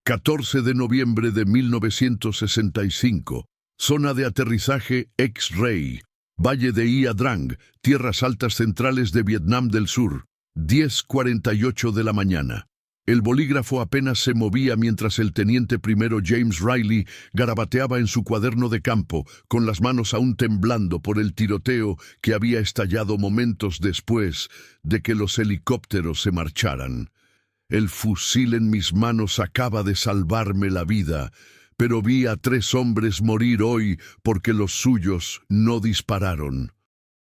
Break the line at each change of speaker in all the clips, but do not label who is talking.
14 de noviembre de 1965. Zona de aterrizaje X-Ray. Valle de Ia Drang, tierras altas centrales de Vietnam del Sur. 10:48 de la mañana. El bolígrafo apenas se movía mientras el teniente primero James Riley garabateaba en su cuaderno de campo, con las manos aún temblando por el tiroteo que había estallado momentos después de que los helicópteros se marcharan. El fusil en mis manos acaba de salvarme la vida, pero vi a 3 hombres morir hoy porque los suyos no dispararon.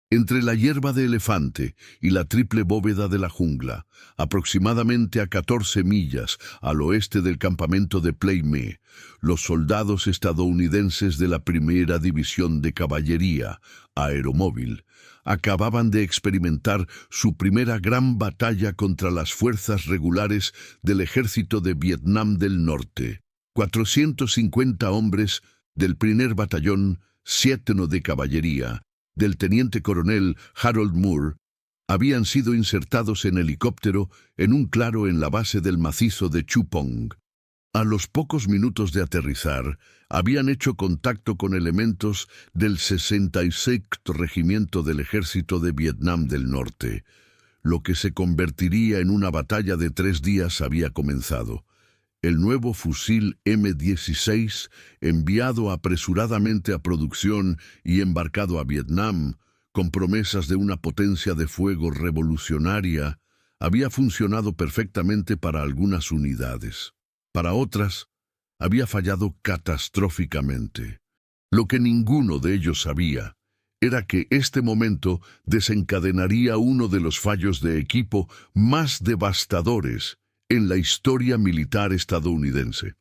Entre la hierba de elefante y la triple bóveda de la jungla, aproximadamente a 14 millas al oeste del campamento de Plei Me, los soldados estadounidenses de la Primera División de Caballería Aeromóvil acababan de experimentar su primera gran batalla contra las fuerzas regulares del ejército de Vietnam del Norte. 450 hombres del primer batallón 7 de caballería del teniente coronel Harold Moore habían sido insertados en helicóptero en un claro en la base del macizo de Chu Pong. A los pocos minutos de aterrizar, habían hecho contacto con elementos del 66º Regimiento del Ejército de Vietnam del Norte. Lo que se convertiría en una batalla de 3 días había comenzado. El nuevo fusil M16, enviado apresuradamente a producción y embarcado a Vietnam, con promesas de una potencia de fuego revolucionaria, había funcionado perfectamente para algunas unidades. Para otras, había fallado catastróficamente. Lo que ninguno de ellos sabía era que este momento desencadenaría uno de los fallos de equipo más devastadores en la historia militar estadounidense.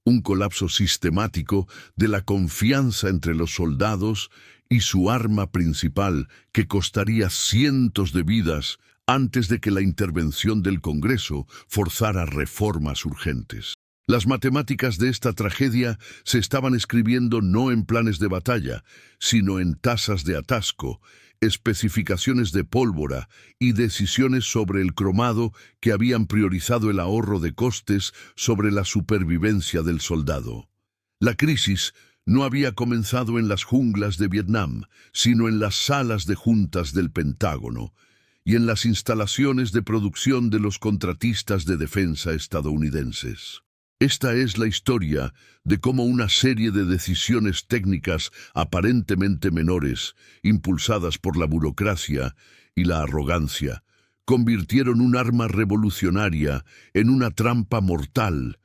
Un colapso sistemático de la confianza entre los soldados y su arma principal, que costaría cientos de vidas antes de que la intervención del Congreso forzara reformas urgentes. Las matemáticas de esta tragedia se estaban escribiendo no en planes de batalla, sino en tasas de atasco, especificaciones de pólvora y decisiones sobre el cromado que habían priorizado el ahorro de costes sobre la supervivencia del soldado. La crisis no había comenzado en las junglas de Vietnam, sino en las salas de juntas del Pentágono y en las instalaciones de producción de los contratistas de defensa estadounidenses. Esta es la historia de cómo una serie de decisiones técnicas aparentemente menores, impulsadas por la burocracia y la arrogancia, convirtieron un arma revolucionaria en una trampa mortal,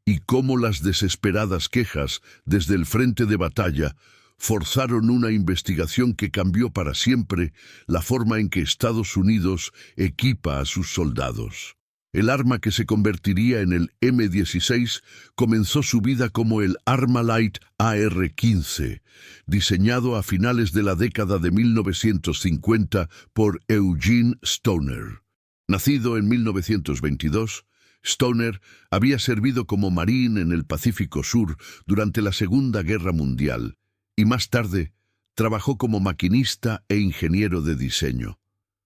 y cómo las desesperadas quejas desde el frente de batalla forzaron una investigación que cambió para siempre la forma en que Estados Unidos equipa a sus soldados. El arma que se convertiría en el M16 comenzó su vida como el Arma Light AR-15, diseñado a finales de la década de 1950 por Eugene Stoner. Nacido en 1922, Stoner había servido como marín en el Pacífico Sur durante la Segunda Guerra Mundial y más tarde trabajó como maquinista e ingeniero de diseño.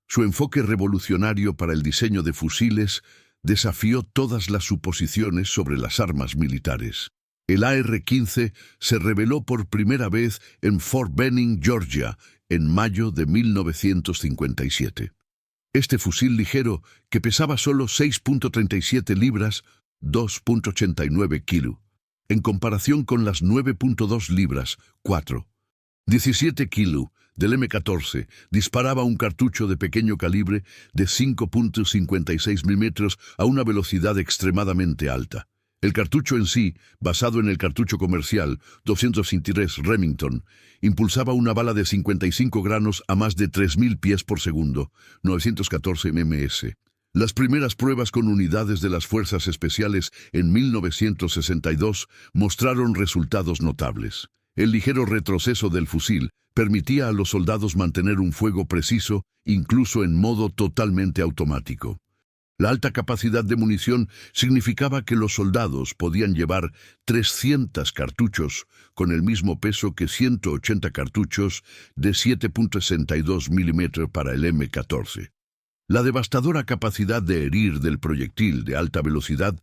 Su enfoque revolucionario para el diseño de fusiles desafió todas las suposiciones sobre las armas militares. El AR-15 se reveló por primera vez en Fort Benning, Georgia, en mayo de 1957. Este fusil ligero, que pesaba solo 6.37 libras, 2.89 kilo, en comparación con las 9.2 libras, 4.17 kilo, del M14, disparaba un cartucho de pequeño calibre de 5.56 milímetros a una velocidad extremadamente alta. El cartucho en sí, basado en el cartucho comercial 223 Remington, impulsaba una bala de 55 granos a más de 3.000 pies por segundo, 914 ms. Las primeras pruebas con unidades de las Fuerzas Especiales en 1962 mostraron resultados notables. El ligero retroceso del fusil permitía a los soldados mantener un fuego preciso, incluso en modo totalmente automático. La alta capacidad de munición significaba que los soldados podían llevar 300 cartuchos con el mismo peso que 180 cartuchos de 7.62 milímetros para el M14. La devastadora capacidad de herir del proyectil de alta velocidad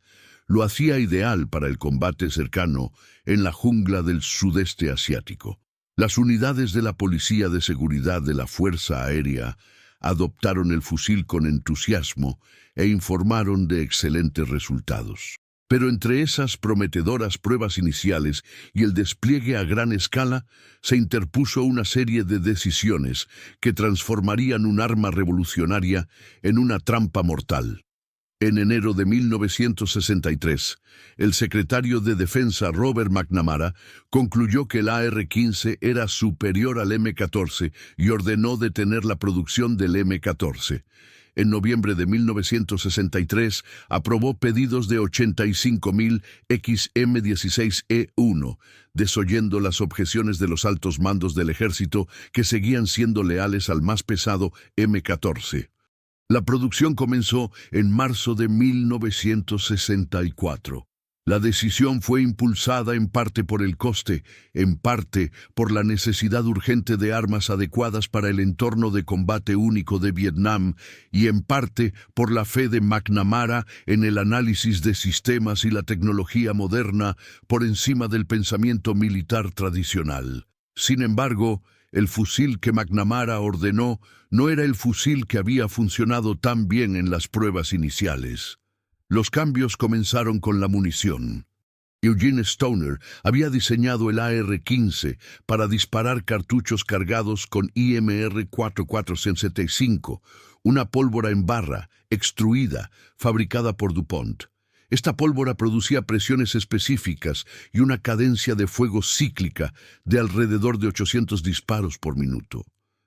lo hacía ideal para el combate cercano en la jungla del sudeste asiático. Las unidades de la Policía de Seguridad de la Fuerza Aérea adoptaron el fusil con entusiasmo e informaron de excelentes resultados. Pero entre esas prometedoras pruebas iniciales y el despliegue a gran escala, se interpuso una serie de decisiones que transformarían un arma revolucionaria en una trampa mortal. En enero de 1963, el secretario de Defensa Robert McNamara concluyó que el AR-15 era superior al M-14 y ordenó detener la producción del M-14. En noviembre de 1963, aprobó pedidos de 85.000 XM-16E1, desoyendo las objeciones de los altos mandos del ejército que seguían siendo leales al más pesado M-14. La producción comenzó en marzo de 1964. La decisión fue impulsada en parte por el coste, en parte por la necesidad urgente de armas adecuadas para el entorno de combate único de Vietnam y en parte por la fe de McNamara en el análisis de sistemas y la tecnología moderna por encima del pensamiento militar tradicional. Sin embargo, el fusil que McNamara ordenó no era el fusil que había funcionado tan bien en las pruebas iniciales. Los cambios comenzaron con la munición. Eugene Stoner había diseñado el AR-15 para disparar cartuchos cargados con IMR 4475, una pólvora en barra, extruida, fabricada por DuPont. Esta pólvora producía presiones específicas y una cadencia de fuego cíclica de alrededor de 800 disparos por minuto.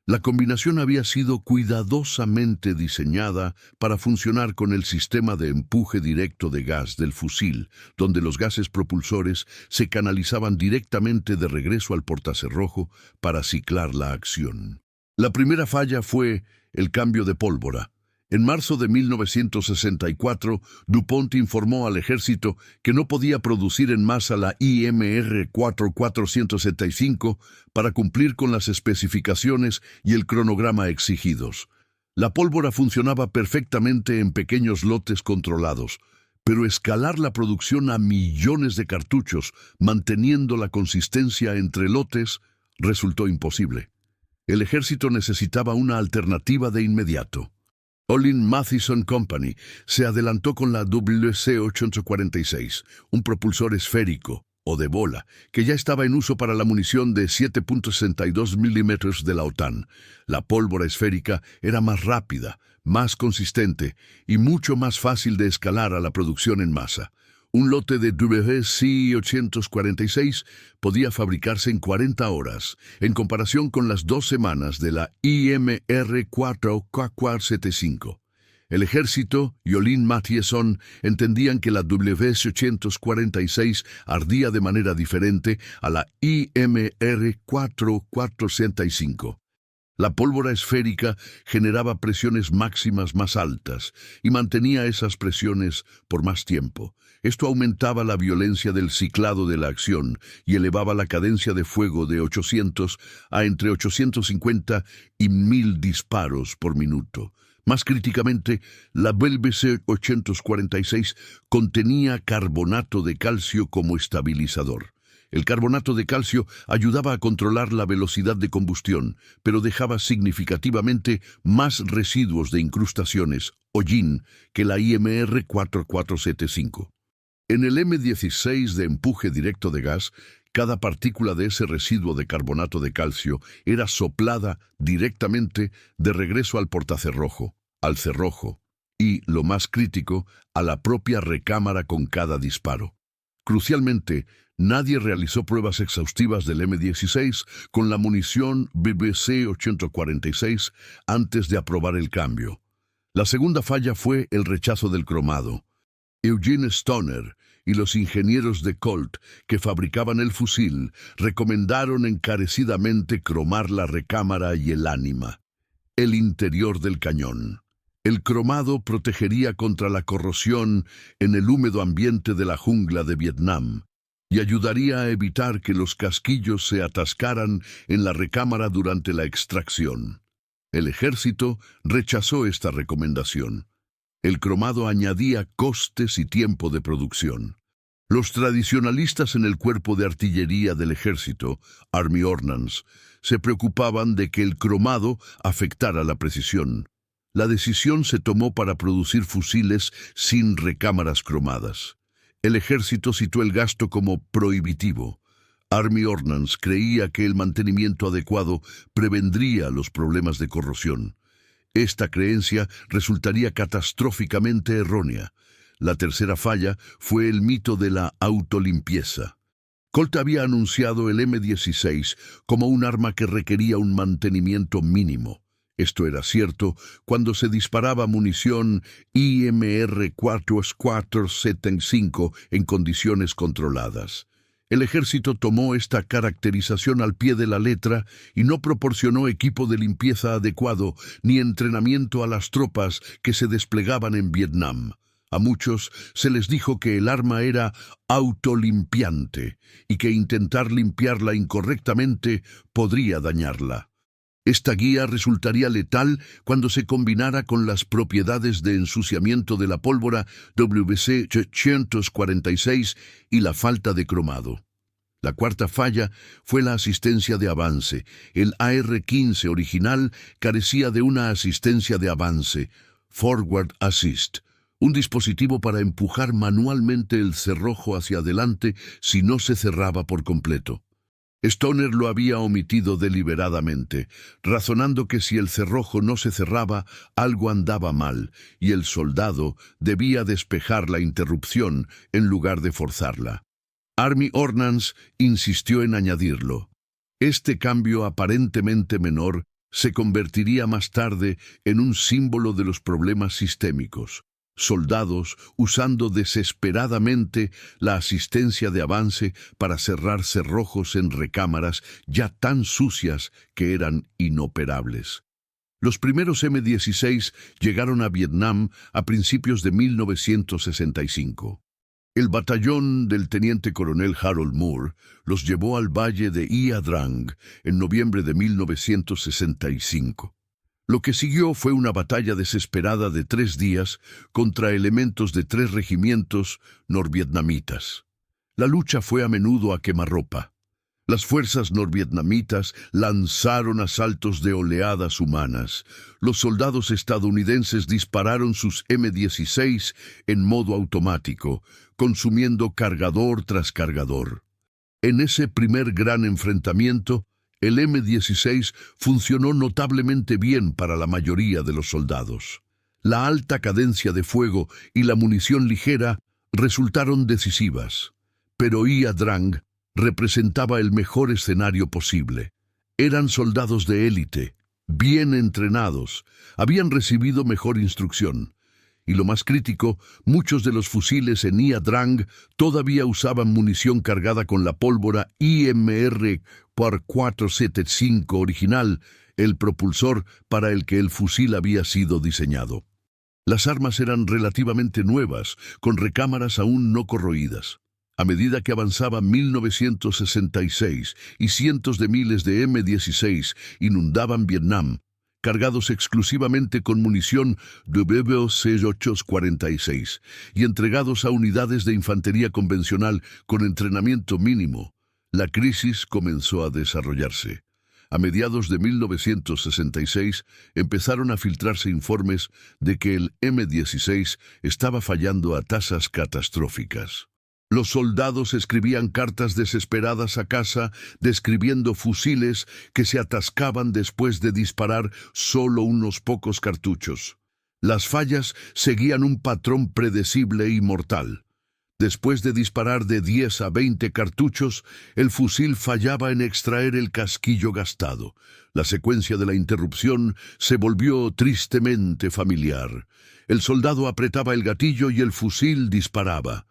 La combinación había sido cuidadosamente diseñada para funcionar con el sistema de empuje directo de gas del fusil, donde los gases propulsores se canalizaban directamente de regreso al portacerrojo para ciclar la acción. La primera falla fue el cambio de pólvora. En marzo de 1964, DuPont informó al ejército que no podía producir en masa la IMR 4475 para cumplir con las especificaciones y el cronograma exigidos. La pólvora funcionaba perfectamente en pequeños lotes controlados, pero escalar la producción a millones de cartuchos, manteniendo la consistencia entre lotes, resultó imposible. El ejército necesitaba una alternativa de inmediato. Olin Mathieson Company se adelantó con la WC-846, un propulsor esférico, o de bola, que ya estaba en uso para la munición de 7.62 milímetros de la OTAN. La pólvora esférica era más rápida, más consistente y mucho más fácil de escalar a la producción en masa. Un lote de WC-846 podía fabricarse en 40 horas, en comparación con las 2 semanas de la IMR 4475. El ejército y Olin Mathieson entendían que la WC-846 ardía de manera diferente a la IMR 4465. La pólvora esférica generaba presiones máximas más altas y mantenía esas presiones por más tiempo. Esto aumentaba la violencia del ciclado de la acción y elevaba la cadencia de fuego de 800 a entre 850 y 1000 disparos por minuto. Más críticamente, la WC-846 contenía carbonato de calcio como estabilizador. El carbonato de calcio ayudaba a controlar la velocidad de combustión, pero dejaba significativamente más residuos de incrustaciones, hollín, que la IMR 4475. En el M16 de empuje directo de gas, cada partícula de ese residuo de carbonato de calcio era soplada directamente de regreso al portacerrojo, al cerrojo y, lo más crítico, a la propia recámara con cada disparo. Crucialmente, nadie realizó pruebas exhaustivas del M16 con la munición WC-846 antes de aprobar el cambio. La segunda falla fue el rechazo del cromado. Eugene Stoner y los ingenieros de Colt que fabricaban el fusil recomendaron encarecidamente cromar la recámara y el ánima, el interior del cañón. El cromado protegería contra la corrosión en el húmedo ambiente de la jungla de Vietnam y ayudaría a evitar que los casquillos se atascaran en la recámara durante la extracción. El ejército rechazó esta recomendación. El cromado añadía costes y tiempo de producción. Los tradicionalistas en el cuerpo de artillería del ejército, Army Ordnance, se preocupaban de que el cromado afectara la precisión. La decisión se tomó para producir fusiles sin recámaras cromadas. El ejército citó el gasto como prohibitivo. Army Ordnance creía que el mantenimiento adecuado prevendría los problemas de corrosión. Esta creencia resultaría catastróficamente errónea. La tercera falla fue el mito de la autolimpieza. Colt había anunciado el M16 como un arma que requería un mantenimiento mínimo. Esto era cierto cuando se disparaba munición IMR 475 en condiciones controladas. El ejército tomó esta caracterización al pie de la letra y no proporcionó equipo de limpieza adecuado ni entrenamiento a las tropas que se desplegaban en Vietnam. A muchos se les dijo que el arma era autolimpiante y que intentar limpiarla incorrectamente podría dañarla. Esta guía resultaría letal cuando se combinara con las propiedades de ensuciamiento de la pólvora WC-846 y la falta de cromado. La cuarta falla fue la asistencia de avance. El AR-15 original carecía de una asistencia de avance, Forward Assist, un dispositivo para empujar manualmente el cerrojo hacia adelante si no se cerraba por completo. Stoner lo había omitido deliberadamente, razonando que si el cerrojo no se cerraba, algo andaba mal, y el soldado debía despejar la interrupción en lugar de forzarla. Army Ordnance insistió en añadirlo. Este cambio aparentemente menor se convertiría más tarde en un símbolo de los problemas sistémicos. Soldados usando desesperadamente la asistencia de avance para cerrar cerrojos en recámaras ya tan sucias que eran inoperables. Los primeros M16 llegaron a Vietnam a principios de 1965. El batallón del teniente coronel Harold Moore los llevó al valle de Ia Drang en noviembre de 1965. Lo que siguió fue una batalla desesperada de 3 días contra elementos de 3 regimientos norvietnamitas. La lucha fue a menudo a quemarropa. Las fuerzas norvietnamitas lanzaron asaltos de oleadas humanas. Los soldados estadounidenses dispararon sus M16 en modo automático, consumiendo cargador tras cargador. En ese primer gran enfrentamiento, el M16 funcionó notablemente bien para la mayoría de los soldados. La alta cadencia de fuego y la munición ligera resultaron decisivas, pero Ia Drang representaba el mejor escenario posible. Eran soldados de élite, bien entrenados, habían recibido mejor instrucción. Y lo más crítico, muchos de los fusiles en Ia Drang todavía usaban munición cargada con la pólvora IMR 475 original, el propulsor para el que el fusil había sido diseñado. Las armas eran relativamente nuevas, con recámaras aún no corroídas. A medida que avanzaba 1966 y cientos de miles de M16 inundaban Vietnam, cargados exclusivamente con munición WC-846 y entregados a unidades de infantería convencional con entrenamiento mínimo, la crisis comenzó a desarrollarse. A mediados de 1966 empezaron a filtrarse informes de que el M16 estaba fallando a tasas catastróficas. Los soldados escribían cartas desesperadas a casa describiendo fusiles que se atascaban después de disparar solo unos pocos cartuchos. Las fallas seguían un patrón predecible y mortal. Después de disparar de 10 a 20 cartuchos, el fusil fallaba en extraer el casquillo gastado. La secuencia de la interrupción se volvió tristemente familiar. El soldado apretaba el gatillo y el fusil disparaba.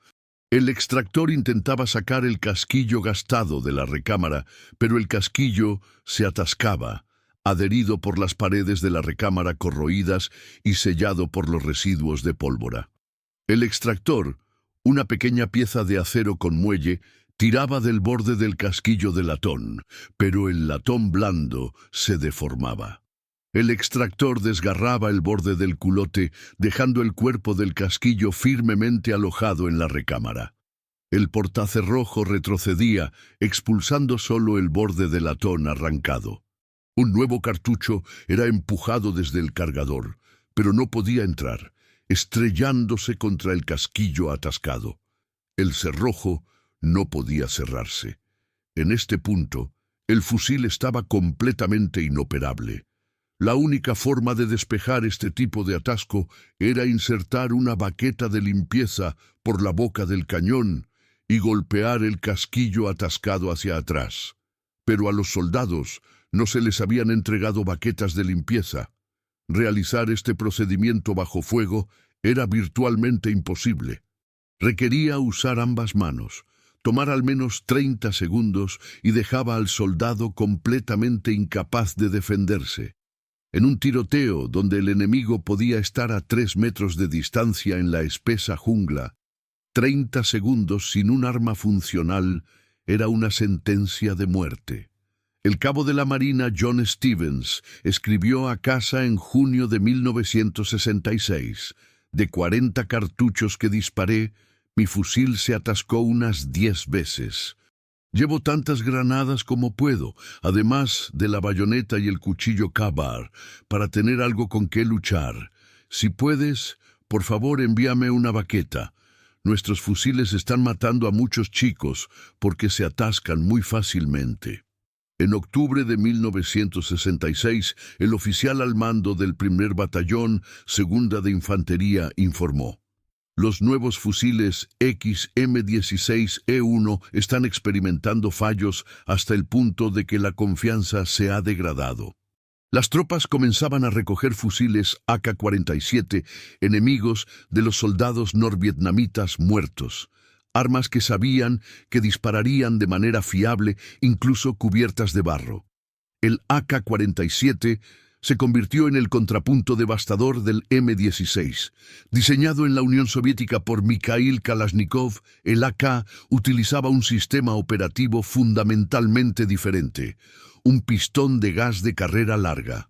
El extractor intentaba sacar el casquillo gastado de la recámara, pero el casquillo se atascaba, adherido por las paredes de la recámara corroídas y sellado por los residuos de pólvora. El extractor, una pequeña pieza de acero con muelle, tiraba del borde del casquillo de latón, pero el latón blando se deformaba. El extractor desgarraba el borde del culote, dejando el cuerpo del casquillo firmemente alojado en la recámara. El portacerrojo retrocedía, expulsando solo el borde del latón arrancado. Un nuevo cartucho era empujado desde el cargador, pero no podía entrar, estrellándose contra el casquillo atascado. El cerrojo no podía cerrarse. En este punto, el fusil estaba completamente inoperable. La única forma de despejar este tipo de atasco era insertar una baqueta de limpieza por la boca del cañón y golpear el casquillo atascado hacia atrás. Pero a los soldados no se les habían entregado baquetas de limpieza. Realizar este procedimiento bajo fuego era virtualmente imposible. Requería usar ambas manos, tomar al menos 30 segundos y dejaba al soldado completamente incapaz de defenderse. En un tiroteo donde el enemigo podía estar a 3 metros de distancia en la espesa jungla, 30 segundos sin un arma funcional era una sentencia de muerte. El cabo de la Marina John Stevens escribió a casa en junio de 1966, de 40 cartuchos que disparé, mi fusil se atascó unas 10 veces. Llevo tantas granadas como puedo, además de la bayoneta y el cuchillo Ka-Bar, para tener algo con qué luchar. Si puedes, por favor envíame una baqueta. Nuestros fusiles están matando a muchos chicos porque se atascan muy fácilmente. En octubre de 1966, el oficial al mando del primer batallón, segunda de infantería, informó: los nuevos fusiles XM16E1 están experimentando fallos hasta el punto de que la confianza se ha degradado. Las tropas comenzaban a recoger fusiles AK-47, enemigos de los soldados norvietnamitas muertos, armas que sabían que dispararían de manera fiable, incluso cubiertas de barro. El AK-47 se convirtió en el contrapunto devastador del M16. Diseñado en la Unión Soviética por Mikhail Kalashnikov, el AK utilizaba un sistema operativo fundamentalmente diferente: un pistón de gas de carrera larga.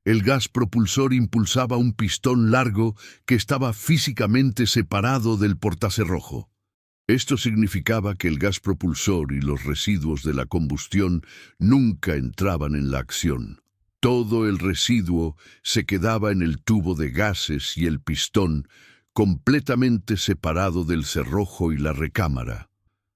El gas propulsor impulsaba un pistón largo que estaba físicamente separado del portacerrojo. Esto significaba que el gas propulsor y los residuos de la combustión nunca entraban en la acción. Todo el residuo se quedaba en el tubo de gases y el pistón, completamente separado del cerrojo y la recámara.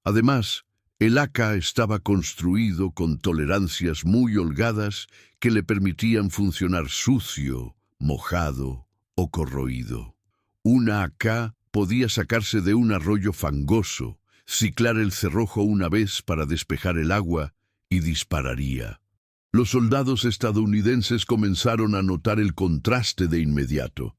Además, el AK estaba construido con tolerancias muy holgadas que le permitían funcionar sucio, mojado o corroído. Una AK podía sacarse de un arroyo fangoso, ciclar el cerrojo una vez para despejar el agua y dispararía. Los soldados estadounidenses comenzaron a notar el contraste de inmediato.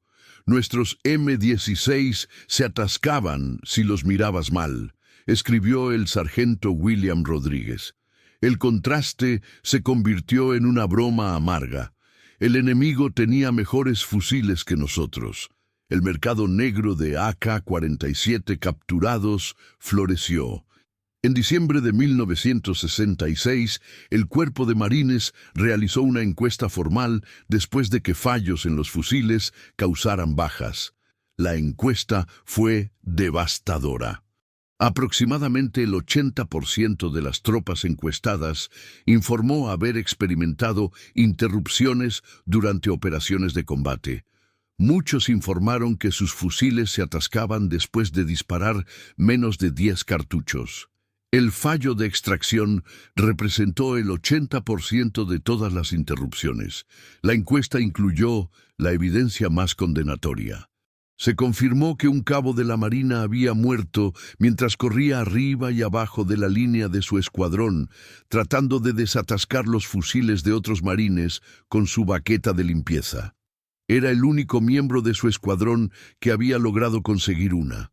Nuestros M16 se atascaban si los mirabas mal, escribió el sargento William Rodríguez. El contraste se convirtió en una broma amarga. El enemigo tenía mejores fusiles que nosotros. El mercado negro de AK-47 capturados floreció. En diciembre de 1966, el Cuerpo de Marines realizó una encuesta formal después de que fallos en los fusiles causaran bajas. La encuesta fue devastadora. Aproximadamente el 80% de las tropas encuestadas informó haber experimentado interrupciones durante operaciones de combate. Muchos informaron que sus fusiles se atascaban después de disparar menos de 10 cartuchos. El fallo de extracción representó el 80% de todas las interrupciones. La encuesta incluyó la evidencia más condenatoria. Se confirmó que un cabo de la Marina había muerto mientras corría arriba y abajo de la línea de su escuadrón, tratando de desatascar los fusiles de otros marines con su baqueta de limpieza. Era el único miembro de su escuadrón que había logrado conseguir una.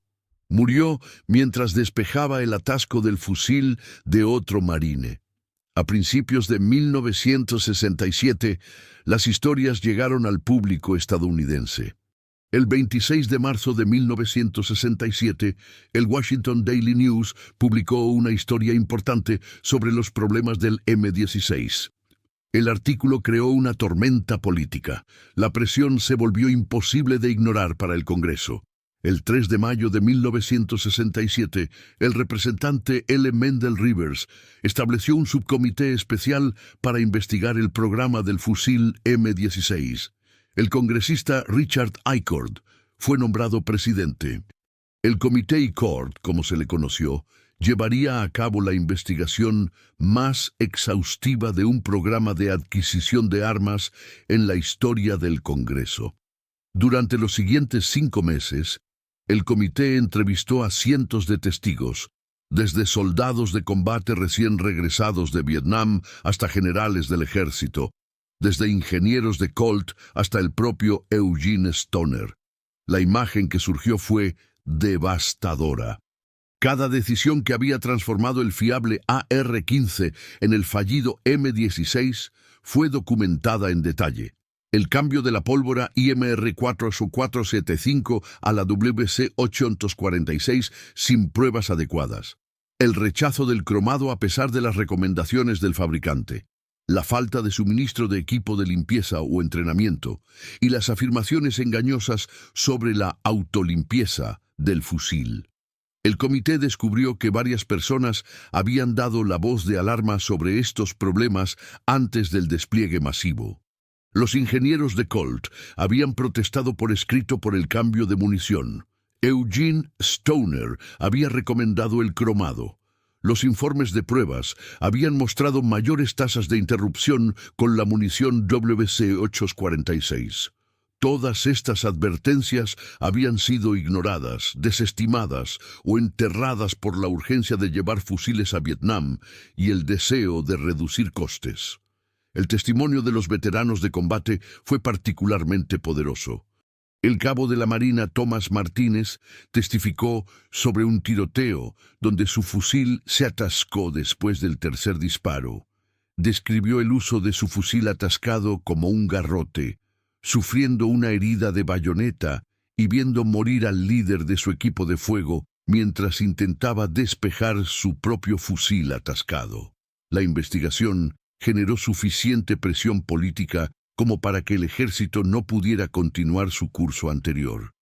Murió mientras despejaba el atasco del fusil de otro marine. A principios de 1967, las historias llegaron al público estadounidense. El 26 de marzo de 1967, el Washington Daily News publicó una historia importante sobre los problemas del M16. El artículo creó una tormenta política. La presión se volvió imposible de ignorar para el Congreso. El 3 de mayo de 1967, el representante L. Mendel Rivers estableció un subcomité especial para investigar el programa del fusil M-16. El congresista Richard Eichord fue nombrado presidente. El Comité Eichord, como se le conoció, llevaría a cabo la investigación más exhaustiva de un programa de adquisición de armas en la historia del Congreso. Durante los siguientes 5 meses, el comité entrevistó a cientos de testigos, desde soldados de combate recién regresados de Vietnam hasta generales del ejército, desde ingenieros de Colt hasta el propio Eugene Stoner. La imagen que surgió fue devastadora. Cada decisión que había transformado el fiable AR-15 en el fallido M-16 fue documentada en detalle. El cambio de la pólvora IMR-475 a la WC-846 sin pruebas adecuadas. El rechazo del cromado a pesar de las recomendaciones del fabricante. La falta de suministro de equipo de limpieza o entrenamiento. Y las afirmaciones engañosas sobre la autolimpieza del fusil. El comité descubrió que varias personas habían dado la voz de alarma sobre estos problemas antes del despliegue masivo. Los ingenieros de Colt habían protestado por escrito por el cambio de munición. Eugene Stoner había recomendado el cromado. Los informes de pruebas habían mostrado mayores tasas de interrupción con la munición WC-846. Todas estas advertencias habían sido ignoradas, desestimadas o enterradas por la urgencia de llevar fusiles a Vietnam y el deseo de reducir costes. El testimonio de los veteranos de combate fue particularmente poderoso. El cabo de la Marina Thomas Martínez testificó sobre un tiroteo donde su fusil se atascó después del tercer disparo. Describió el uso de su fusil atascado como un garrote, sufriendo una herida de bayoneta y viendo morir al líder de su equipo de fuego mientras intentaba despejar su propio fusil atascado. La investigación generó suficiente presión política como para que el ejército no pudiera continuar su curso anterior.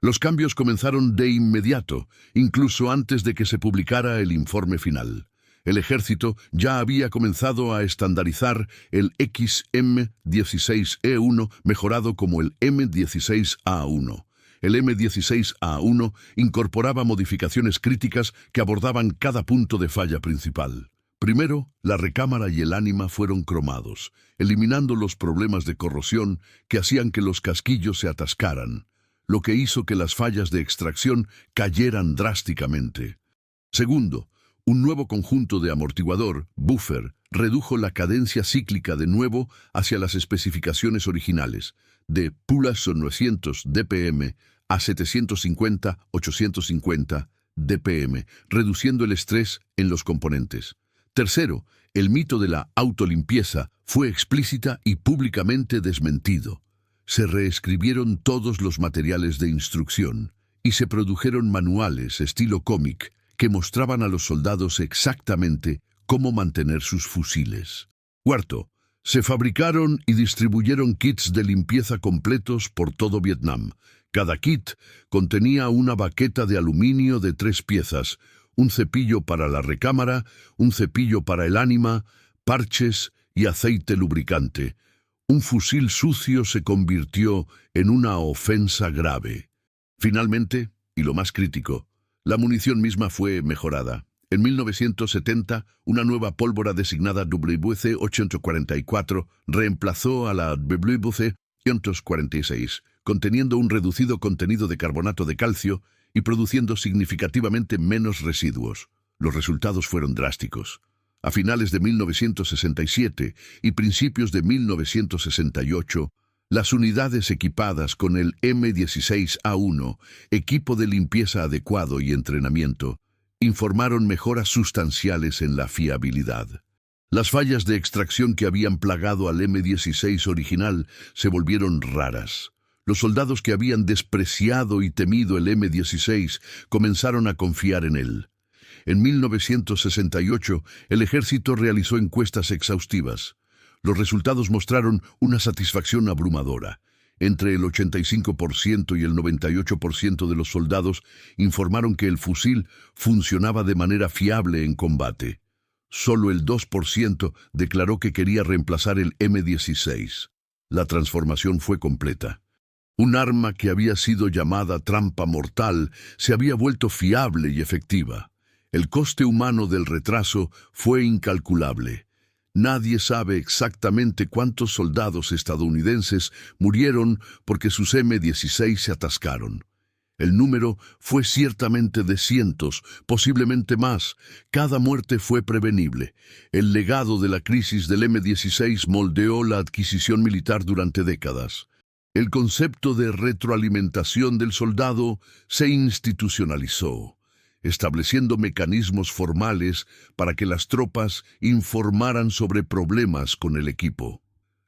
Los cambios comenzaron de inmediato, incluso antes de que se publicara el informe final. El ejército ya había comenzado a estandarizar el XM-16E1, mejorado como el M-16A1. El M-16A1 incorporaba modificaciones críticas que abordaban cada punto de falla principal. Primero, la recámara y el ánima fueron cromados, eliminando los problemas de corrosión que hacían que los casquillos se atascaran, lo que hizo que las fallas de extracción cayeran drásticamente. Segundo, un nuevo conjunto de amortiguador, buffer, redujo la cadencia cíclica de nuevo hacia las especificaciones originales, de pulas 900 dpm a 750-850 dpm, reduciendo el estrés en los componentes. Tercero, el mito de la autolimpieza fue explícita y públicamente desmentido. Se reescribieron todos los materiales de instrucción y se produjeron manuales estilo cómic que mostraban a los soldados exactamente cómo mantener sus fusiles. Cuarto, se fabricaron y distribuyeron kits de limpieza completos por todo Vietnam. Cada kit contenía una baqueta de aluminio de 3 piezas, un cepillo para la recámara, un cepillo para el ánima, parches y aceite lubricante. Un fusil sucio se convirtió en una ofensa grave. Finalmente, y lo más crítico, la munición misma fue mejorada. En 1970, una nueva pólvora designada WC-844 reemplazó a la WC-846, conteniendo un reducido contenido de carbonato de calcio y produciendo significativamente menos residuos. Los resultados fueron drásticos. A finales de 1967 y principios de 1968, las unidades equipadas con el M-16A1, equipo de limpieza adecuado y entrenamiento, informaron mejoras sustanciales en la fiabilidad. Las fallas de extracción que habían plagado al M-16 original se volvieron raras. Los soldados que habían despreciado y temido el M-16 comenzaron a confiar en él. En 1968, el ejército realizó encuestas exhaustivas. Los resultados mostraron una satisfacción abrumadora. Entre el 85% y el 98% de los soldados informaron que el fusil funcionaba de manera fiable en combate. Solo el 2% declaró que quería reemplazar el M16. La transformación fue completa. Un arma que había sido llamada trampa mortal se había vuelto fiable y efectiva. El coste humano del retraso fue incalculable. Nadie sabe exactamente cuántos soldados estadounidenses murieron porque sus M16 se atascaron. El número fue ciertamente de cientos, posiblemente más. Cada muerte fue prevenible. El legado de la crisis del M16 moldeó la adquisición militar durante décadas. El concepto de retroalimentación del soldado se institucionalizó, estableciendo mecanismos formales para que las tropas informaran sobre problemas con el equipo.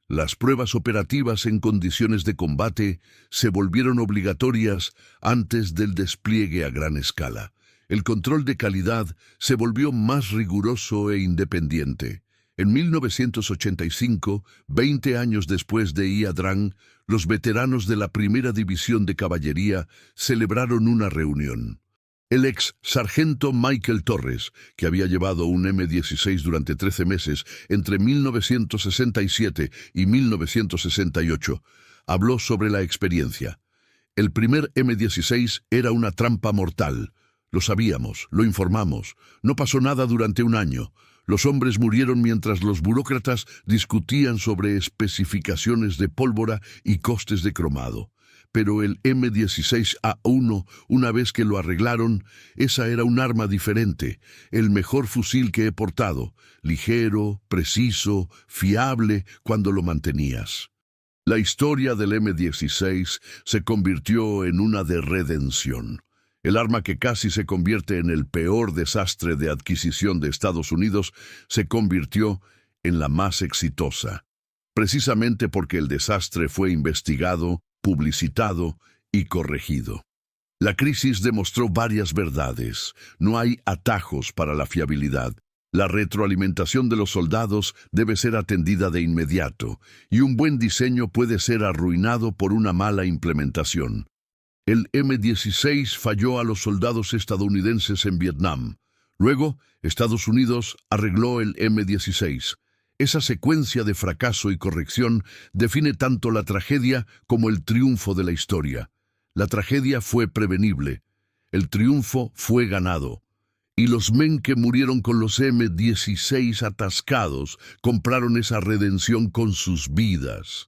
Las pruebas operativas en condiciones de combate se volvieron obligatorias antes del despliegue a gran escala. El control de calidad se volvió más riguroso e independiente. En 1985, 20 años después de Ia Drang, los veteranos de la Primera División de Caballería celebraron una reunión. El ex sargento Michael Torres, que había llevado un M16 durante 13 meses entre 1967 y 1968, habló sobre la experiencia. El primer M16 era una trampa mortal. Lo sabíamos, lo informamos. No pasó nada durante un año. Los hombres murieron mientras los burócratas discutían sobre especificaciones de pólvora y costes de cromado. Pero el M16A1, una vez que lo arreglaron, esa era un arma diferente, el mejor fusil que he portado, ligero, preciso, fiable cuando lo mantenías. La historia del M16 se convirtió en una de redención. El arma que casi se convierte en el peor desastre de adquisición de Estados Unidos se convirtió en la más exitosa, precisamente porque el desastre fue investigado, publicitado y corregido. La crisis demostró varias verdades. No hay atajos para la fiabilidad. La retroalimentación de los soldados debe ser atendida de inmediato, y un buen diseño puede ser arruinado por una mala implementación. El M16 falló a los soldados estadounidenses en Vietnam. Luego, Estados Unidos arregló el M16. Esa secuencia de fracaso y corrección define tanto la tragedia como el triunfo de la historia. La tragedia fue prevenible. El triunfo fue ganado. Y los men que murieron con los M16 atascados compraron esa redención con sus vidas.